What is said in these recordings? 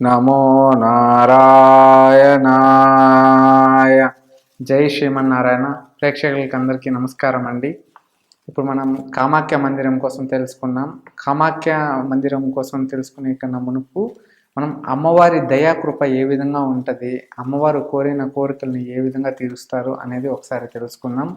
నమో నారాయణాయ. జై శ్రీమన్నారాయణ. ప్రేక్షకులకి అందరికీ నమస్కారం అండి. ఇప్పుడు మనం కామాఖ్య మందిరం కోసం తెలుసుకున్నాం. కామాఖ్య మందిరం కోసం తెలుసుకునే కన్నా మునుపు మనం అమ్మవారి దయాకృప ఏ విధంగా ఉంటుంది, అమ్మవారు కోరిన కోరికల్ని ఏ విధంగా తీరుస్తారు అనేది ఒకసారి తెలుసుకుందాం.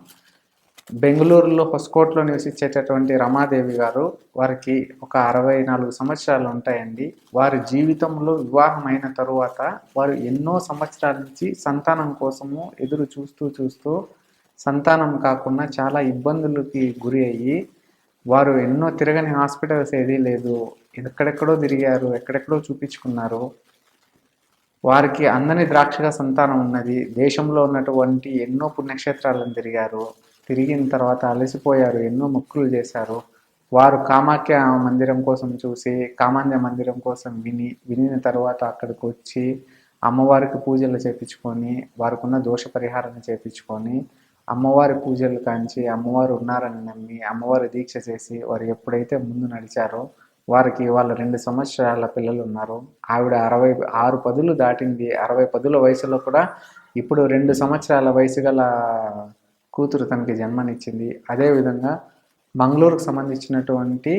బెంగళూరులో హొస్కోట్లో నివసించేటటువంటి రమాదేవి గారు, వారికి ఒక 64 సంవత్సరాలు ఉంటాయండి. వారి జీవితంలో వివాహం అయిన తరువాత వారు ఎన్నో సంవత్సరాల నుంచి సంతానం కోసము ఎదురు చూస్తూ సంతానం కాకుండా చాలా ఇబ్బందులకి గురి అయ్యి, వారు ఎన్నో తిరగని హాస్పిటల్స్ ఏదీ లేదు, ఎక్కడెక్కడో తిరిగారు, ఎక్కడెక్కడో చూపించుకున్నారు. వారికి అందని ద్రాక్షగా సంతానం ఉన్నది. దేశంలో ఉన్నటువంటి ఎన్నో పుణ్యక్షేత్రాలను తిరిగిన తర్వాత అలసిపోయారు, ఎన్నో మొక్కులు చేశారు. వారు కామాఖ్య మందిరం కోసం చూసి, కామాన్య మందిరం కోసం వినిన తర్వాత అక్కడికి వచ్చి అమ్మవారికి పూజలు చేపించుకొని, వారికి ఉన్న దోష పరిహారం చేపించుకొని, అమ్మవారి పూజలు కాంచి అమ్మవారు ఉన్నారని నమ్మి అమ్మవారి దీక్ష చేసి వారు ఎప్పుడైతే ముందు నడిచారో వారికి వాళ్ళ 2 సంవత్సరాల పిల్లలు ఉన్నారు. ఆవిడ 66 పదులు దాటింది. 60 పదుల వయసులో కూడా ఇప్పుడు 2 సంవత్సరాల వయసు గల కూతురు తనకి జన్మనిచ్చింది. అదేవిధంగా మంగళూరుకు సంబంధించినటువంటి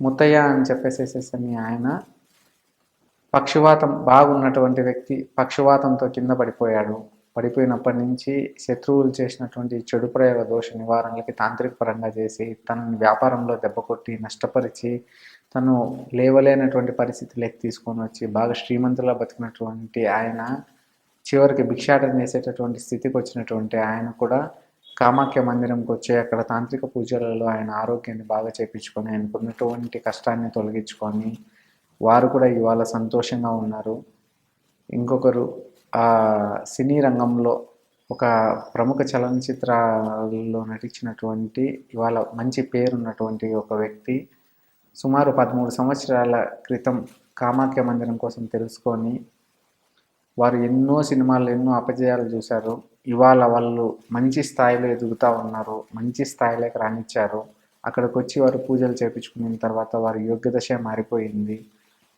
ముత్తయ్య అని చెప్పేసేసి ఆయన పక్షవాతం బాగున్నటువంటి వ్యక్తి పక్షవాతంతో కింద పడిపోయినప్పటి నుంచి శత్రువులు చేసినటువంటి చెడు ప్రయోగ దోష నివారణలకి తాంత్రిక పరంగా చేసి తనని వ్యాపారంలో దెబ్బకొట్టి నష్టపరిచి తను లేవలేనటువంటి పరిస్థితులకు తీసుకొని వచ్చి బాగా శ్రీమంతులా బతికినటువంటి ఆయన చివరికి భిక్షాటన చేసేటటువంటి స్థితికి వచ్చినటువంటి ఆయన కూడా కామాఖ్య మందిరంకి వచ్చి అక్కడ తాంత్రిక పూజలలో ఆయన ఆరోగ్యాన్ని బాగా చేపించుకొని ఆయనకున్నటువంటి కష్టాన్ని తొలగించుకొని వారు కూడా ఇవాళ సంతోషంగా ఉన్నారు. ఇంకొకరు సినీ రంగంలో ఒక ప్రముఖ చలనచిత్రాల్లో నటించినటువంటి ఇవాళ మంచి పేరున్నటువంటి ఒక వ్యక్తి సుమారు 13 సంవత్సరాల క్రితం కామాఖ్య మందిరం కోసం తెలుసుకొని వారు ఎన్నో సినిమాలు ఎన్నో అపజయాలు చూశారు. ఇవాళ వాళ్ళు మంచి స్థాయిలో ఎదుగుతూ ఉన్నారు, మంచి స్థాయిలోకి రానిచ్చారు. అక్కడికి వచ్చి వారు పూజలు చేయించుకున్న తర్వాత వారి యోగ్యదశ మారిపోయింది.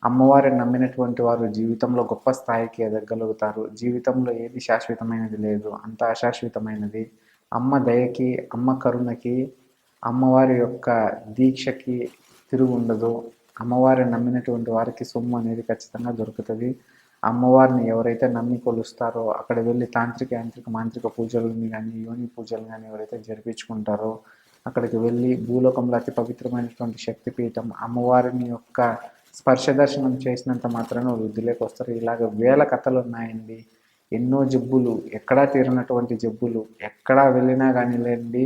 అమ్మవారిని నమ్మినటువంటి వారు జీవితంలో గొప్ప స్థాయికి ఎదగలుగుతారు. జీవితంలో ఏది శాశ్వతమైనది లేదు, అంత అశాశ్వతమైనది. అమ్మ దయకి, అమ్మ కరుణకి, అమ్మవారి యొక్క దీక్షకి తిరుగు ఉండదు. అమ్మవారిని నమ్మినటువంటి వారికి సొమ్ము అనేది ఖచ్చితంగా దొరుకుతుంది. అమ్మవారిని ఎవరైతే నమ్మి కొలుస్తారో అక్కడ వెళ్ళి తాంత్రిక యాంత్రిక మాంత్రిక పూజలని కానీ యోని పూజలు కానీ ఎవరైతే జరిపించుకుంటారో అక్కడికి వెళ్ళి భూలోకంలో అతి పవిత్రమైనటువంటి శక్తిపీఠం అమ్మవారిని యొక్క స్పర్శ దర్శనం చేసినంత మాత్రాన వృద్ధిలోకి వస్తారు. ఇలాగ వేల కథలు ఉన్నాయండి. ఎన్నో జబ్బులు, ఎక్కడా తీరినటువంటి జబ్బులు, ఎక్కడా వెళ్ళినా కానీ లేండి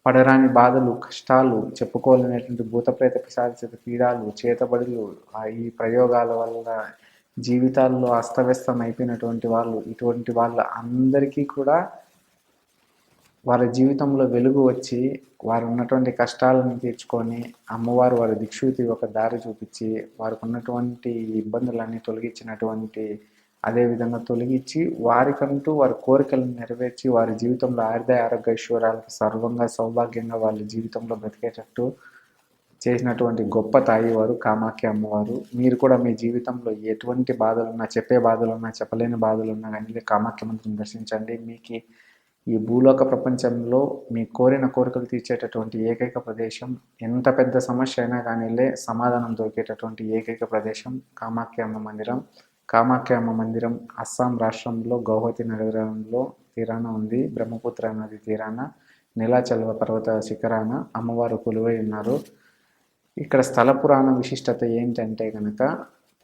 పడరాని బాధలు, కష్టాలు, చెప్పుకోలేనటువంటి భూతప్రేత పిశాచిత పీడాలు, చేతబడులు, ఈ ప్రయోగాల వల్ల జీవితాల్లో అస్తవ్యస్తం అయిపోయినటువంటి వాళ్ళు, ఇటువంటి వాళ్ళ అందరికీ కూడా వారి జీవితంలో వెలుగు వచ్చి వారు ఉన్నటువంటి కష్టాలను తీర్చుకొని అమ్మవారు వారి దిక్షూతి ఒక దారి చూపించి వారికి ఉన్నటువంటి ఇబ్బందులన్నీ తొలగించినటువంటి అదేవిధంగా తొలగించి వారికంటూ వారి కోరికలను నెరవేర్చి వారి జీవితంలో ఆరోగ్య ఐశ్వర్యాలకు సర్వంగా సౌభాగ్యంగా వాళ్ళ జీవితంలో బ్రతికేటట్టు చేసినటువంటి గొప్ప తాయి వారు కామాఖ్య అమ్మవారు. మీరు కూడా మీ జీవితంలో ఎటువంటి బాధలున్నా, చెప్పే బాధలున్నా, చెప్పలేని బాధలున్నా కానీ కామాఖ్య మందిరం దర్శించండి. మీకు ఈ భూలోక ప్రపంచంలో మీ కోరిన కోరికలు తీర్చేటటువంటి ఏకైక ప్రదేశం, ఎంత పెద్ద సమస్య అయినా కానీ సమాధానం దొరికేటటువంటి ఏకైక ప్రదేశం కామాఖ్య అమ్మ మందిరం. కామాఖ్య అమ్మ మందిరం అస్సాం రాష్ట్రంలో గౌహతి నగరంలో తీరాన ఉంది. బ్రహ్మపుత్ర నది తీరాన నీలాచల పర్వత శిఖరాన అమ్మవారు కొలువై ఉన్నారు. ఇక్కడ స్థల పురాణ విశిష్టత ఏంటంటే కనుక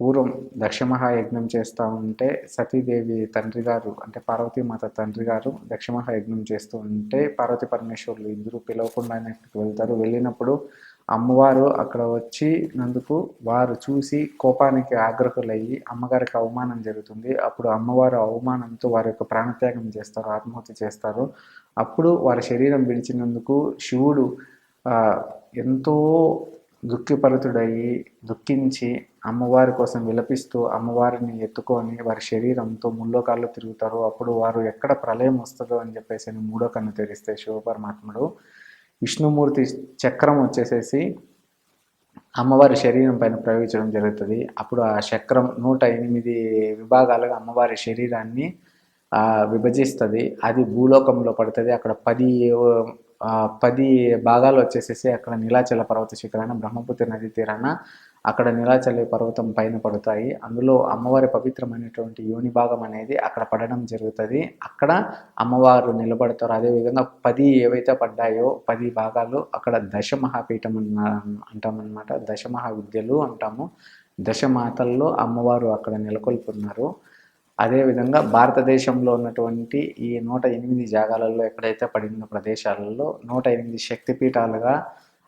పూర్వం దక్షమహాయజ్ఞం చేస్తూ ఉంటే సతీదేవి తండ్రి గారు అంటే పార్వతీమాత తండ్రి గారు దక్షమహాయజ్ఞం చేస్తూ ఉంటే పార్వతీ పరమేశ్వరులు ఇద్దరు పిలవకుండానే అక్కడికి వెళ్తారు. వెళ్ళినప్పుడు అమ్మవారు అక్కడ వచ్చినందుకు వారు చూసి కోపానికి ఆగ్రహులయ్యి అమ్మగారికి అవమానం జరుగుతుంది. అప్పుడు అమ్మవారు అవమానంతో వారి యొక్క ప్రాణత్యాగం చేస్తారు, ఆత్మహత్య చేస్తారు. అప్పుడు వారి శరీరం విడిచినందుకు శివుడు ఎంతో దుఃఖిపరుతుడయ్యి దుఃఖించి అమ్మవారి కోసం విలపిస్తూ అమ్మవారిని ఎత్తుకొని వారి శరీరంతో ముల్లోకాల్లో తిరుగుతారు. అప్పుడు వారు ఎక్కడ ప్రళయం వస్తుందో అని చెప్పేసి మూడో కన్ను తెరిస్తే శివపరమాత్ముడు విష్ణుమూర్తి చక్రం వచ్చేసేసి అమ్మవారి శరీరం పైన ప్రయోగించడం జరుగుతుంది. అప్పుడు ఆ చక్రం 108 విభాగాలుగా అమ్మవారి శరీరాన్ని విభజిస్తుంది. అది భూలోకంలో పడుతుంది. అక్కడ 10 భాగాలు వచ్చేసేసి అక్కడ నీలాచల పర్వత శిఖరాన, బ్రహ్మపుత్ర నది తీరాన అక్కడ నీలాచల పర్వతం పైన పడతాయి. అందులో అమ్మవారి పవిత్రమైనటువంటి యోని భాగం అనేది అక్కడ పడడం జరుగుతుంది. అక్కడ అమ్మవారు నిలబడతారు. అదేవిధంగా 10 ఏవైతే పడ్డాయో 10 భాగాలు అక్కడ దశమహాపీఠం అంటామన్నమాట. దశమహావిద్యలు అంటాము. దశమాతల్లో అమ్మవారు అక్కడ నెలకొల్పున్నారు. అదేవిధంగా భారతదేశంలో ఉన్నటువంటి ఈ 108 జాగాలలో ఎక్కడైతే పడిన ప్రదేశాలలో 108 శక్తిపీఠాలుగా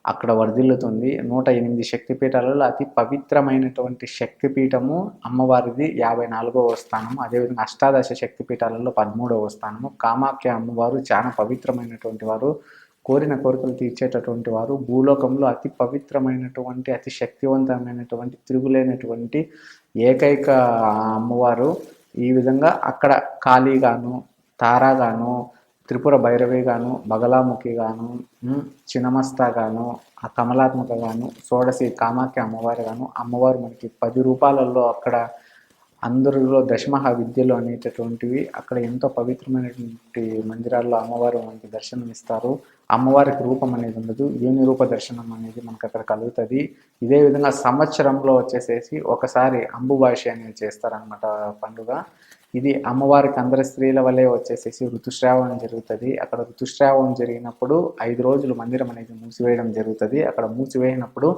అక్కడ వర్ధిల్లుతుంది. 108 శక్తిపీఠాలలో అతి పవిత్రమైనటువంటి శక్తిపీఠము అమ్మవారిది 54వ స్థానము. అదేవిధంగా అష్టాదశ శక్తిపీఠాలలో 13వ స్థానము. కామాఖ్య అమ్మవారు చాలా పవిత్రమైనటువంటి వారు, కోరిన కోరికలు తీర్చేటటువంటి వారు, భూలోకంలో అతి పవిత్రమైనటువంటి అతి శక్తివంతమైనటువంటి తిరుగులేనటువంటి ఏకైక అమ్మవారు. ఈ విధంగా అక్కడ కాళీగాను, తారాగాను, త్రిపుర భైరవిగాను, బగలాముఖిగాను, చినమస్తాగాను, కమలాత్మకగాను, షోడశి కామాఖ్య అమ్మవారుగాను, అమ్మవారు మనకి 10 రూపాలలో అక్కడ అందరిలో దశమహా విద్యలు అనేటటువంటివి అక్కడ ఎంతో పవిత్రమైనటువంటి మందిరాల్లో అమ్మవారు మనకి దర్శనం ఇస్తారు. అమ్మవారికి రూపం అనేది ఉండదు, యోని రూప దర్శనం అనేది మనకు అక్కడ కలుగుతుంది. ఇదే విధంగా సంవత్సరంలో వచ్చేసేసి ఒకసారి అంబుబాషి అనేది చేస్తారనమాట పండుగ. ఇది అమ్మవారికి అందరి స్త్రీల వల్లే వచ్చేసేసి ఋతుస్రావం జరుగుతుంది. అక్కడ ఋతుస్రావం జరిగినప్పుడు 5 రోజులు మందిరం అనేది మూసివేయడం జరుగుతుంది. అక్కడ మూసివేయినప్పుడు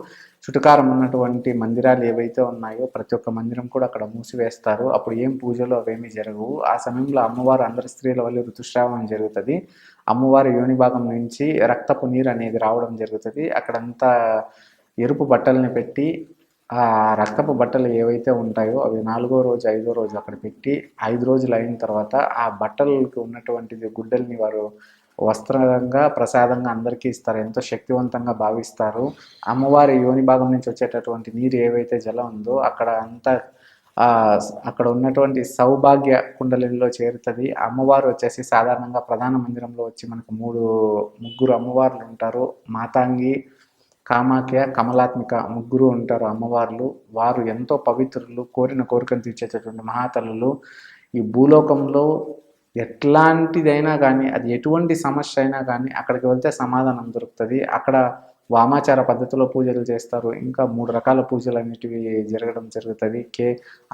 చుట్టుకారం ఉన్నటువంటి మందిరాలు ఏవైతే ఉన్నాయో ప్రతి ఒక్క మందిరం కూడా అక్కడ మూసివేస్తారు. అప్పుడు ఏం పూజలు అవేమీ జరగవు. ఆ సమయంలో అమ్మవారు అందరి స్త్రీల వల్ల ఋతుస్రావం జరుగుతుంది. అమ్మవారి యోని భాగం నుంచి రక్తపు నీరు అనేది రావడం జరుగుతుంది. అక్కడంతా ఎరుపు బట్టల్ని పెట్టి ఆ రక్తపు బట్టలు ఏవైతే ఉంటాయో అవి 4వ రోజు 5వ రోజు అక్కడ పెట్టి 5 రోజులు అయిన తర్వాత ఆ బట్టలకు ఉన్నటువంటిది గుడ్డల్ని వారు వస్త్రంగా ప్రసాదంగా అందరికీ ఇస్తారు. ఎంతో శక్తివంతంగా భావిస్తారు. అమ్మవారి యోని భాగం నుంచి వచ్చేటటువంటి నీరు ఏవైతే జలం ఉందో అక్కడ అంతా అక్కడ ఉన్నటువంటి సౌభాగ్య కుండలిలో చేరుతుంది. అమ్మవారు వచ్చేసి సాధారణంగా ప్రధాన మందిరంలో వచ్చి మనకు 3 అమ్మవార్లు ఉంటారు. మాతాంగి, కామాఖ్య, కమలాత్మిక ముగ్గురు ఉంటారు అమ్మవార్లు. వారు ఎంతో పవిత్రులు, కోరిన కోరికను తీర్చేటటువంటి మహాతల్లులు. ఈ భూలోకంలో ఎట్లాంటిదైనా కానీ, అది ఎటువంటి సమస్య అయినా కానీ అక్కడికి వెళ్తే సమాధానం దొరుకుతుంది. అక్కడ వామాచార పద్ధతిలో పూజలు చేస్తారు. ఇంకా 3 రకాల పూజలు అనేటివి జరగడం జరుగుతుంది.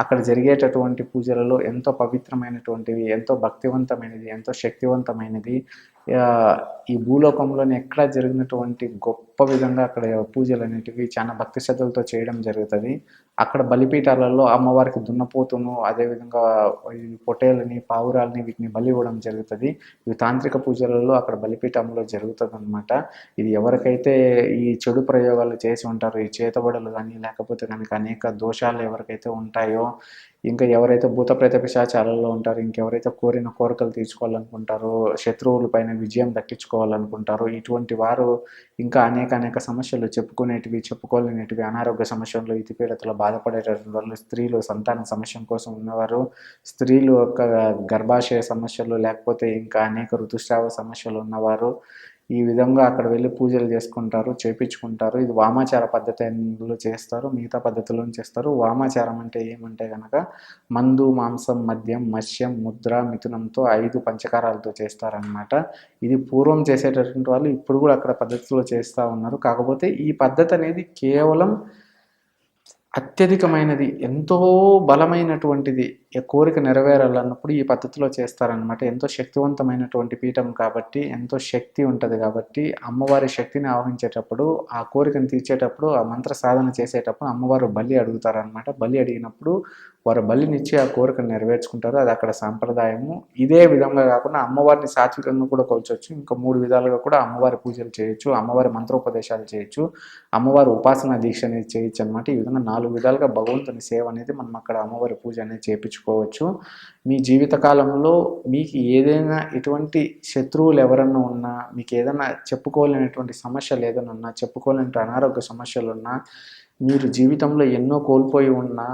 అక్కడ జరిగేటటువంటి పూజలలో ఎంతో పవిత్రమైనటువంటివి, ఎంతో భక్తివంతమైనది, ఎంతో శక్తివంతమైనది, ఈ భూలోకంలోనే ఎక్కడ జరిగినటువంటి గొప్ప విధంగా అక్కడ పూజలు అనేటివి చాలా భక్తి శ్రద్ధలతో చేయడం జరుగుతుంది. అక్కడ బలిపీఠాలలో అమ్మవారికి దున్నపోతును, అదేవిధంగా ఈ పొట్టేలని, పావురాలని వీటిని బలి ఇవ్వడం జరుగుతుంది. ఇవి తాంత్రిక పూజలలో అక్కడ బలిపీఠంలో జరుగుతుంది అనమాట. ఇది ఎవరికైతే ఈ చెడు ప్రయోగాలు చేసి ఉంటారో, ఈ చేతబడులు కానీ లేకపోతే కనుక అనేక దోషాలు ఎవరికైతే ఉంటాయో, ఇంకా ఎవరైతే భూత ప్రేత పిశాచాలలో ఉంటారో, ఇంకెవరైతే కోరిన కోరికలు తీర్చుకోవాలనుకుంటారో, శత్రువుల పైన విజయం దక్కించుకోవాలనుకుంటారో, ఇటువంటి వారు ఇంకా అనేక సమస్యలు చెప్పుకోలేనిటివి, అనారోగ్య సమస్యలు, ఇతిపీడతలో బాధపడేటటువంటి వాళ్ళు, స్త్రీలు సంతాన సమస్య కోసం ఉన్నవారు, స్త్రీలు యొక్క గర్భాశయ సమస్యలు, లేకపోతే ఇంకా అనేక ఋతుస్రావ సమస్యలు ఉన్నవారు ఈ విధంగా అక్కడ వెళ్ళి పూజలు చేసుకుంటారు, చేపించుకుంటారు. ఇది వామాచార పద్ధతిలో చేస్తారు, మిగతా పద్ధతిలో చేస్తారు. వామాచారం అంటే ఏమంటే కనుక మందు, మాంసం, మద్యం, మత్స్యం, ముద్ర, మిథునంతో 5 పంచకారాలతో చేస్తారనమాట. ఇది పూర్వం చేసేటటువంటి వాళ్ళు ఇప్పుడు కూడా అక్కడ పద్ధతిలో చేస్తూ ఉన్నారు. కాకపోతే ఈ పద్ధతి అనేది కేవలం అత్యధికమైనది, ఎంతో బలమైనటువంటిది, కోరిక నెరవేరాలన్నప్పుడు ఈ పద్ధతిలో చేస్తారనమాట. ఎంతో శక్తివంతమైనటువంటి పీఠం కాబట్టి, ఎంతో శక్తి ఉంటుంది కాబట్టి అమ్మవారి శక్తిని ఆవహించేటప్పుడు, ఆ కోరికను తీర్చేటప్పుడు, ఆ మంత్ర సాధన చేసేటప్పుడు అమ్మవారు బలి అడుగుతారనమాట. బలి అడిగినప్పుడు వారు బలినిచ్చి ఆ కోరికను నెరవేర్చుకుంటారు. అది అక్కడ సాంప్రదాయము. ఇదే విధంగా కాకుండా అమ్మవారిని సాత్వికంగా కూడా కొలచవచ్చు. ఇంకా 3 విధాలుగా కూడా అమ్మవారి పూజలు చేయొచ్చు, అమ్మవారి మంత్రోపదేశాలు చేయొచ్చు, అమ్మవారి ఉపాసన దీక్ష అనేది చేయొచ్చు అనమాట. ఈ విధంగా 4 విధాలుగా భగవంతుని సేవ అనేది మనం అక్కడ అమ్మవారి పూజ అనేది చేయించుకోవచ్చు. మీ జీవితకాలంలో మీకు ఏదైనా ఎటువంటి శత్రువులు ఎవరన్నా ఉన్నా, మీకు ఏదైనా చెప్పుకోలేనటువంటి సమస్యలు ఏదైనా ఉన్నా, చెప్పుకోలేని అనారోగ్య సమస్యలు ఉన్నా, మీరు జీవితంలో ఎన్నో కోల్పోయి ఉన్నా,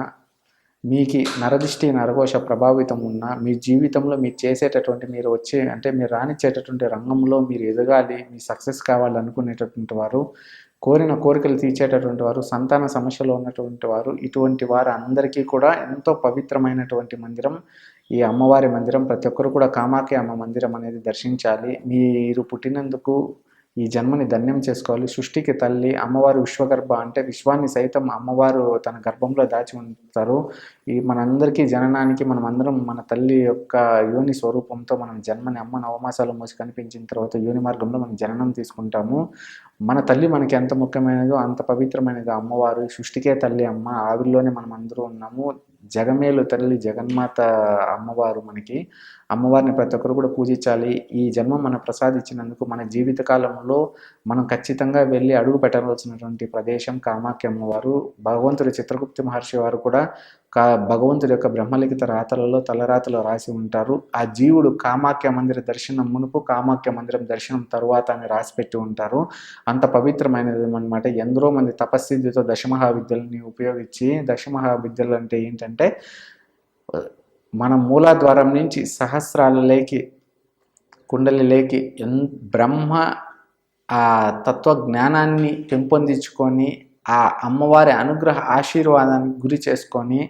మీకు నరదిష్టి నరఘోష ప్రభావితం ఉన్న మీ జీవితంలో మీరు చేసేటటువంటి మీరు వచ్చే అంటే మీరు రాణించేటటువంటి రంగంలో మీరు ఎదగాలి, మీ సక్సెస్ కావాలనుకునేటటువంటి వారు, కోరిన కోరికలు తీర్చేటటువంటి వారు, సంతాన సమస్యలో ఉన్నటువంటి వారు, ఇటువంటి వారు అందరికీ కూడా ఎంతో పవిత్రమైనటువంటి మందిరం ఈ అమ్మవారి మందిరం. ప్రతి ఒక్కరు కూడా కామాఖ్య అమ్మ మందిరం అనేది దర్శించాలి. మీరు పుట్టినందుకు ఈ జన్మని ధన్యం చేసుకోవాలి. సృష్టికి తల్లి అమ్మవారు విశ్వగర్భ, అంటే విశ్వాన్ని సైతం అమ్మవారు తన గర్భంలో దాచి ఉంటారు. ఈ మనందరికీ జననానికి మనం అందరం మన తల్లి యొక్క యోని స్వరూపంతో మనం జన్మని అమ్మ నవమాసాలు మోసి కనిపించిన తర్వాత యోని మార్గంలో మనం జననం తీసుకుంటాము. మన తల్లి మనకి ఎంత ముఖ్యమైనదో అంత పవిత్రమైనది అమ్మవారు. సృష్టికే తల్లి అమ్మ, ఆవిరిలోనే మనం అందరూ ఉన్నాము. జగమేలు తల్లి జగన్మాత అమ్మవారు మనకి. అమ్మవారిని ప్రతి ఒక్కరు కూడా పూజించాలి. ఈ జన్మ మన ప్రసాదించినందుకు మన జీవితకాలంలో మనం ఖచ్చితంగా వెళ్ళి అడుగు పెట్టవలసినటువంటి ప్రదేశం కామాఖ్య అమ్మవారు. భగవంతుడి చిత్రగుప్త మహర్షి వారు కూడా భగవంతుడి యొక్క బ్రహ్మలిఖిత రాతలలో తలరాతలో రాసి ఉంటారు. ఆ జీవుడు కామాఖ్య మందిర దర్శనం మునుపు, కామాఖ్య మందిరం దర్శనం తరువాత అని రాసిపెట్టి ఉంటారు. అంత పవిత్రమైనది అనమాట. ఎందరో మంది తపస్సిద్ధితో దశమహావిద్యలని ఉపయోగించి, దశమహావిద్యలు అంటే ఏంటంటే మన మూలాద్వారం నుంచి సహస్రాలలోకి కుండలిలోకి బ్రహ్మ ఆ తత్వజ్ఞానాన్ని పెంపొందించుకొని ఆ అమ్మవారి అనుగ్రహ ఆశీర్వాదానికి గురి చేసుకొని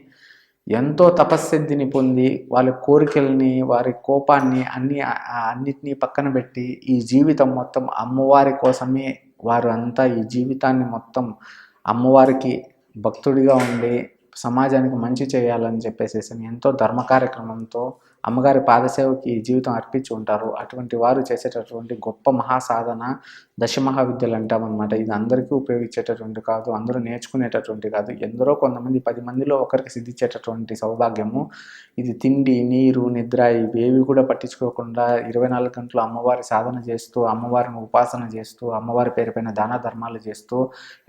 ఎంతో తపస్సిద్ధిని పొంది వాళ్ళ కోరికల్ని వారి కోపాన్ని అన్నిటినీ పక్కన పెట్టి ఈ జీవితం మొత్తం అమ్మవారి కోసమే వారు అంతా ఈ జీవితాన్ని మొత్తం అమ్మవారికి భక్తుడిగా ఉండి సమాజానికి మంచి చేయాలని చెప్పేసి ఎంతో ధర్మ కార్యక్రమంతో అమ్మగారి పాదసేవకి జీవితం అర్పించి ఉంటారు. అటువంటి వారు చేసేటటువంటి గొప్ప మహాసాధన దశమహావిద్యలు అంటామన్నమాట. ఇది అందరికీ ఉపయోగించేటటువంటి కాదు, అందరూ నేర్చుకునేటటువంటి కాదు. ఎందరో కొంతమంది 10 మందిలో ఒకరికి సిద్ధించేటటువంటి సౌభాగ్యము ఇది. తిండి నీరు నిద్ర ఇవేవి కూడా పట్టించుకోకుండా 24 గంటలు అమ్మవారి సాధన చేస్తూ, అమ్మవారిని ఉపాసన చేస్తూ, అమ్మవారి పేరుపైన దాన ధర్మాలు చేస్తూ,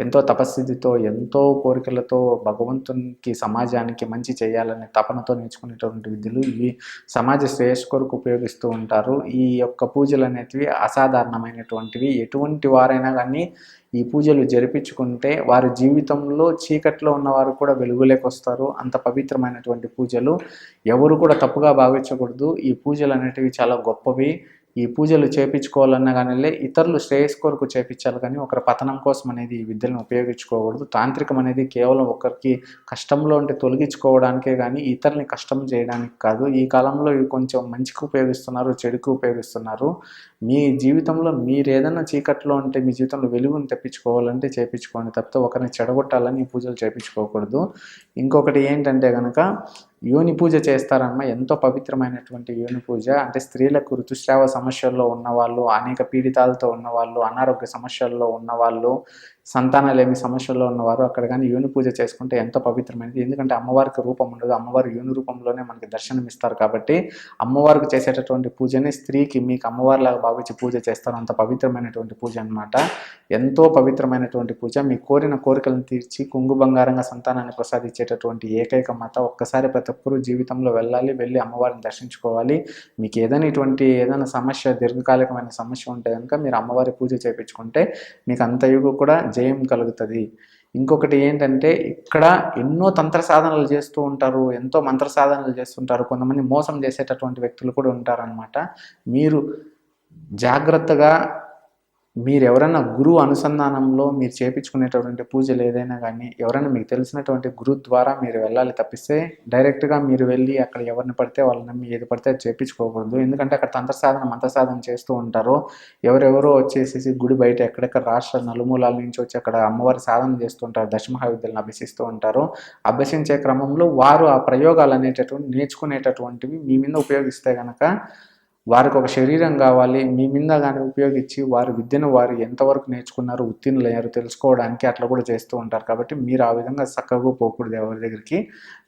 ఎంతో తపస్సిద్ధితో ఎంతో కోరికలతో భగవంతునికి సమాజానికి మంచి చేయాలనే తపనతో నేర్చుకునేటువంటి విద్యలు ఇవి. సమాజ శ్రేయస్సు కొరకు ఉపయోగిస్తూ ఉంటారు. ఈ యొక్క పూజలు అనేటివి అసాధారణమైనటువంటివి. ఎటువంటి వారైనా కానీ ఈ పూజలు జరిపించుకుంటే వారి జీవితంలో చీకట్లో ఉన్నవారు కూడా వెలుగులోకి వస్తారు. అంత పవిత్రమైనటువంటి పూజలు ఎవరు కూడా తప్పుగా భావించకూడదు. ఈ పూజలు అనేటివి చాలా గొప్పవి. ఈ పూజలు చేపించుకోవాలన్నా కానీ ఇతరులు శ్రేయస్ కొరకు చేపించాలి, కానీ ఒకరి పతనం కోసం అనేది ఈ విద్యలను ఉపయోగించుకోకూడదు. తాంత్రికం అనేది కేవలం ఒకరికి కష్టంలో ఉంటే తొలగించుకోవడానికే కానీ ఇతరులని కష్టం చేయడానికి కాదు. ఈ కాలంలో ఇవి కొంచెం మంచికి ఉపయోగిస్తున్నారు, చెడుకు ఉపయోగిస్తున్నారు. మీ జీవితంలో మీరు ఏదైనా చీకట్లో ఉంటే మీ జీవితంలో వెలుగును తెప్పించుకోవాలంటే చేపించుకోండి, తప్పితే ఒకరిని చెడగొట్టాలని ఈ పూజలు చేపించుకోకూడదు. ఇంకొకటి ఏంటంటే కనుక యోని పూజ చేస్తారన్న. ఎంతో పవిత్రమైనటువంటి యోని పూజ అంటే స్త్రీలకు ఋతుస్రావ సమస్యల్లో ఉన్నవాళ్ళు, అనేక పీడితాలతో ఉన్నవాళ్ళు, అనారోగ్య సమస్యల్లో ఉన్నవాళ్ళు, సంతానలేమి సమస్యల్లో ఉన్నవారు అక్కడ కానీ యోని పూజ చేసుకుంటే ఎంతో పవిత్రమైనది. ఎందుకంటే అమ్మవారికి రూపం ఉండదు, అమ్మవారి యోని రూపంలోనే మనకి దర్శనం ఇస్తారు. కాబట్టి అమ్మవారికి చేసేటటువంటి పూజని స్త్రీకి మీకు అమ్మవారిలాగా భావించి పూజ చేస్తారు. అంత పవిత్రమైనటువంటి పూజ అనమాట. ఎంతో పవిత్రమైనటువంటి పూజ. మీ కోరిన కోరికలను తీర్చి కుంగు బంగారంగా సంతానాన్ని ప్రసాదించేటటువంటి ఏకైక మాత. ఒక్కసారి ప్రతి ఒక్కరూ జీవితంలో వెళ్ళి అమ్మవారిని దర్శించుకోవాలి. మీకు ఏదైనా సమస్య, దీర్ఘకాలికమైన సమస్య ఉంటే కనుక మీరు అమ్మవారి పూజ చేయించుకుంటే మీకు అంతయుగు కూడా జయం కలుగుతుంది. ఇంకొకటి ఏంటంటే ఇక్కడ ఎన్నో తంత్ర సాధనలు చేస్తూ ఉంటారు, ఎంతో మంత్ర సాధనలు చేస్తుంటారు. కొంతమంది మోసం చేసేటటువంటి వ్యక్తులు కూడా ఉంటారనమాట. మీరు జాగ్రత్తగా మీరు ఎవరైనా గురువు అనుసంధానంలో మీరు చేయించుకునేటటువంటి పూజలు ఏదైనా కానీ ఎవరైనా మీకు తెలిసినటువంటి గురువు ద్వారా మీరు వెళ్ళాలి, తప్పిస్తే డైరెక్ట్గా మీరు వెళ్ళి అక్కడ ఎవరిని పడితే వాళ్ళని నమ్మి ఏది పడితే అది చేయించుకోకూడదు. ఎందుకంటే అక్కడ తంత్ర సాధన మంత్ర సాధన చేస్తూ ఉంటారు. ఎవరెవరో వచ్చేసి గుడి బయట ఎక్కడెక్కడ రాష్ట్ర నలుమూలాల నుంచి వచ్చి అక్కడ అమ్మవారి సాధన చేస్తుంటారు, దశమహావిద్యలను అభ్యసిస్తూ ఉంటారు. అభ్యసించే క్రమంలో వారు ఆ ప్రయోగాలు అనేటటువంటి నేర్చుకునేటటువంటివి మీ మీద ఉపయోగిస్తే కనుక వారికి ఒక శరీరం కావాలి, మీ మీద కానీ ఉపయోగించి వారి విద్యను వారు ఎంతవరకు నేర్చుకున్నారు, ఉత్తీర్ణులయ్యారు తెలుసుకోవడానికి అట్లా కూడా చేస్తూ ఉంటారు. కాబట్టి మీరు ఆ విధంగా చక్కగా పోకూడదు ఎవరి దగ్గరికి.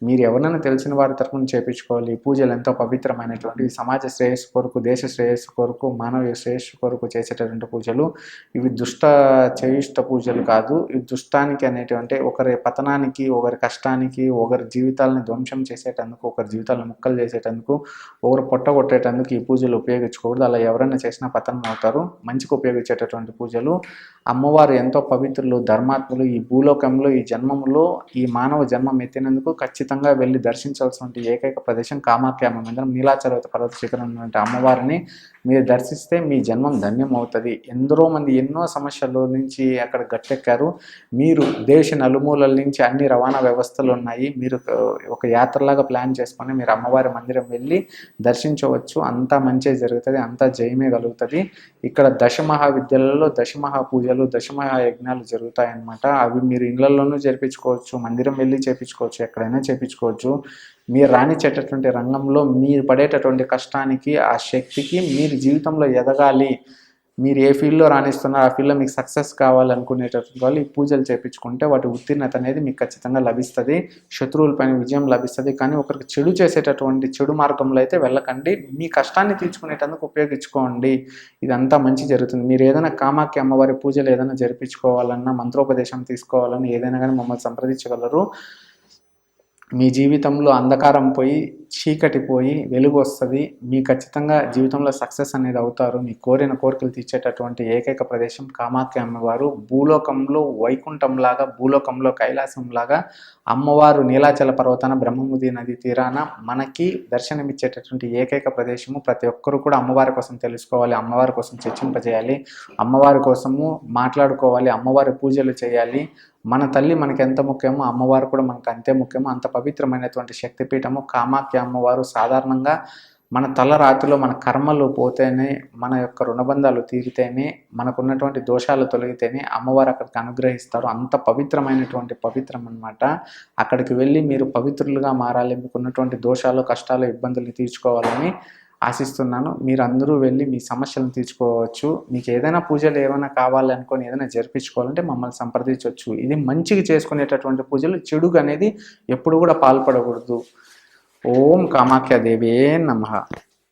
మీరు ఎవరైనా తెలిసిన వారి తరఫున చేయించుకోవాలి. ఈ పూజలు ఎంతో పవిత్రమైనటువంటి సమాజ శ్రేయస్సు కొరకు, దేశ శ్రేయస్సు కొరకు, మానవ శ్రేయస్సు కొరకు చేసేటటువంటి పూజలు. ఇవి చేయిష్ట పూజలు కాదు. ఇవి దుష్టానికి అనేటువంటి ఒకరి పతనానికి, ఒకరి కష్టానికి, ఒకరి జీవితాలను ధ్వంసం చేసేటందుకు, ఒకరి జీవితాలను ముక్కలు చేసేటందుకు, ఒకరు పొట్టగొట్టేటందుకు ఈ పూజలు ఉపయోగించకూడదు. అలా ఎవరైనా చేసినా పతనం అవుతారు. మంచికి ఉపయోగించేటటువంటి పూజలు అమ్మవారు ఎంతో పవిత్రులు, ధర్మాత్ములు. ఈ భూలోకంలో ఈ జన్మములో ఈ మానవ జన్మం ఎత్తినందుకు ఖచ్చితంగా వెళ్ళి దర్శించాల్సిన ఏకైక ప్రదేశం కామాఖ్య అమ్మ మందిరం. నీలాచల పర్వత శిఖరం ఉన్నటువంటి అమ్మవారిని మీరు దర్శిస్తే మీ జన్మం ధన్యం అవుతుంది. ఎందరో మంది ఎన్నో సమస్యల నుంచి అక్కడ గట్టెక్కారు. మీరు దేశ నలుమూలల నుంచి అన్ని రవాణా వ్యవస్థలు ఉన్నాయి. మీరు ఒక యాత్రలాగా ప్లాన్ చేసుకొని మీరు అమ్మవారి మందిరం వెళ్ళి దర్శించవచ్చు. అంతా మంచి జరుగుతుంది, అంతా జయమే కలుగుతుంది. ఇక్కడ దశమహావిద్యలలో దశమహా పూజలు, దశమహా యజ్ఞాలు జరుగుతాయన్నమాట. అవి మీరు ఇళ్లలోనూ జరిపించుకోవచ్చు, మందిరం వెళ్ళి చేపించుకోవచ్చు, ఎక్కడైనా చేపించుకోవచ్చు. మీరు రాణించేటటువంటి రంగంలో మీరు పడేటటువంటి కష్టానికి, ఆ శక్తికి మీరు జీవితంలో ఎదగాలి, మీరు ఏ ఫీల్డ్లో రాణిస్తున్నారో ఆ ఫీల్డ్లో మీకు సక్సెస్ కావాలనుకునేటటువంటి వాళ్ళు ఈ పూజలు చేయించుకుంటే వాటి ఉత్తీర్ణత అనేది మీకు ఖచ్చితంగా లభిస్తుంది. శత్రువులపైన విజయం లభిస్తుంది. కానీ ఒకరికి చెడు చేసేటటువంటి చెడు మార్గంలో అయితే వెళ్ళకండి. మీ కష్టాన్ని తీర్చుకునేటందుకు ఉపయోగించుకోండి. ఇదంతా మంచి జరుగుతుంది. మీరు ఏదైనా కామాఖ్య అమ్మవారి పూజలు ఏదైనా జరిపించుకోవాలన్నా, మంత్రోపదేశం తీసుకోవాలన్నా ఏదైనా కానీ మమ్మల్ని సంప్రదించగలరు. మీ జీవితంలో అంధకారం పోయి చీకటి పోయి వెలుగు వస్తుంది. మీ ఖచ్చితంగా జీవితంలో సక్సెస్ అనేది అవుతారు. మీ కోరిన కోరికలు తీర్చేటటువంటి ఏకైక ప్రదేశం కామాఖ్య అమ్మవారు. భూలోకంలో వైకుంఠంలాగా, భూలోకంలో కైలాసంలాగా అమ్మవారు నీలాచల పర్వతాన బ్రహ్మముది నది తీరాన మనకి దర్శనమిచ్చేటటువంటి ఏకైక ప్రదేశము. ప్రతి ఒక్కరూ కూడా అమ్మవారి కోసం తెలుసుకోవాలి, అమ్మవారి కోసం చర్చింపజేయాలి, అమ్మవారి కోసము మాట్లాడుకోవాలి, అమ్మవారి పూజలు చేయాలి. మన తల్లి మనకి ఎంత ముఖ్యమో అమ్మవారు కూడా మనకు అంతే ముఖ్యమో. అంత పవిత్రమైనటువంటి శక్తిపీఠము కామాఖ్య అమ్మవారు. సాధారణంగా మన తలరాతిలో మన కర్మలు పోతేనే, మన యొక్క రుణబంధాలు తీరితేనే, మనకున్నటువంటి దోషాలు తొలగితేనే అమ్మవారు అక్కడికి అనుగ్రహిస్తారు. అంత పవిత్రమైనటువంటి పవిత్రం అన్నమాట. అక్కడికి వెళ్ళి మీరు పవిత్రులుగా మారాలి, మీకు ఉన్నటువంటి దోషాలు, కష్టాలు, ఇబ్బందులు తీర్చుకోవాలని ఆశిస్తున్నాను. మీరు అందరూ వెళ్ళి మీ సమస్యలను తీర్చుకోవచ్చు. మీకు ఏదైనా పూజలు ఏమైనా కావాలనుకొని ఏదైనా జరిపించుకోవాలంటే మమ్మల్ని సంప్రదించవచ్చు. ఇది మంచిగా చేసుకునేటటువంటి పూజలు, చెడుగు అనేది ఎప్పుడు కూడా పాల్పడకూడదు. ఓం కామాఖ్య దేవే నమః.